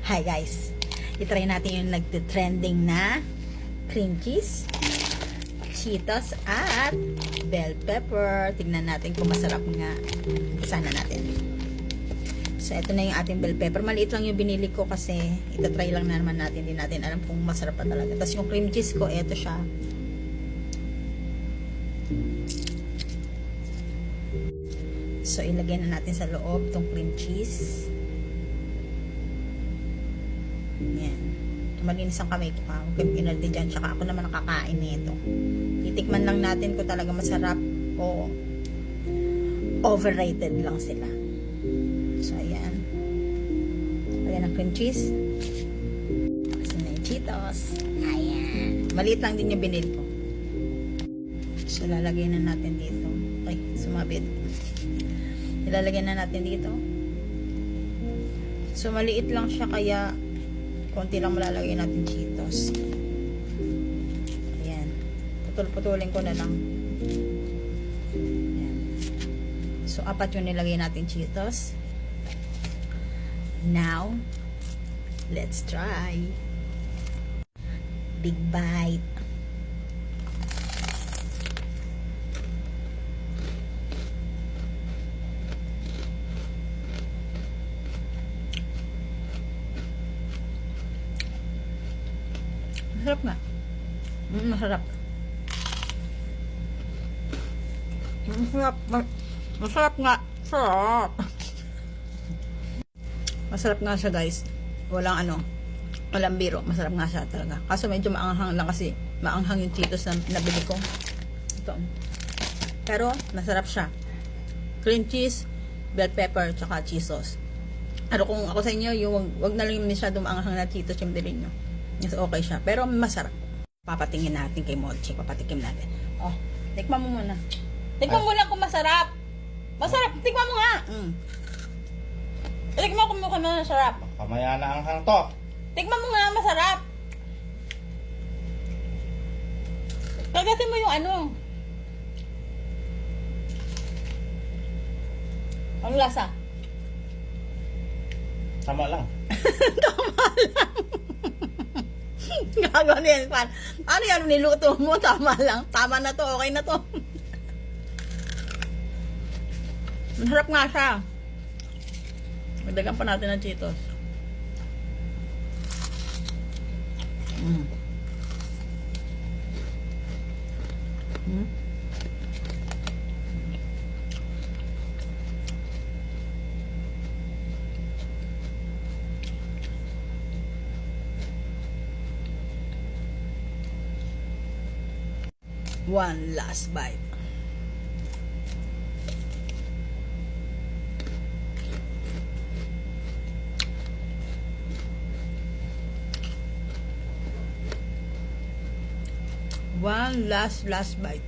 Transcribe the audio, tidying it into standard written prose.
Hi guys, itry natin yung nagte-trending na cream cheese, Cheetos at bell pepper. Tignan natin kung masarap nga. Isa na natin. So ito na yung ating bell pepper. Maliit lang yung binili ko kasi itatry lang na naman natin. Hindi natin alam kung masarap pa talaga. Tapos yung cream cheese ko, ito siya. So ilagay na natin sa loob tong cream cheese. Yan. Malinis ang kamay ko pa. Huwag kayong pinaldi dyan. Tsaka ako naman nakakain nito. Titikman lang natin kung talaga masarap o overrated lang sila. So, ayan. Ayan ang cream cheese. Kasi na yung Cheetos. Ayan. Maliit lang din yung binili ko. So, lalagay na natin dito. Ay, sumabit. Ilalagay na natin dito. So, maliit lang siya kaya konti lang malalagay natin Cheetos. Ayan. Putol-putulin ko na lang. Ayan. So, 4 yung nilagay natin Cheetos. Now, let's try. Big bite. Masarap nga. Masarap. Masarap. Masarap nga. Sarap. Masarap nga siya guys. Walang walang biro. Masarap nga siya talaga. Kaso medyo maanghang lang kasi maanghang yung Cheetos na nabili ko. Ito. Pero masarap siya. Cream cheese, bell pepper, tsaka cheese sauce. Pero kung ako sa inyo, yung wag na lang yung masyadong maanghang na Cheetos yung bilhin nyo. Yes, okay siya. Pero masarap. Papatingin natin kay Mochi. Papatikim natin. Oh, tikman mo muna. Tikman mo lang kung masarap. Masarap. Tikman mo nga. Tikman mo kung masarap. Kamaya na ang hang to. Tikman mo nga, masarap. Kagatin mo yung ang lasa. Tama lang. Tama lang. Gagawa niyan. Ano yan? Niluto mo? Tama lang. Tama na to. Okay na to. Masarap nga siya. Magdagan pa natin ng Cheetos. One last bite. One last bite.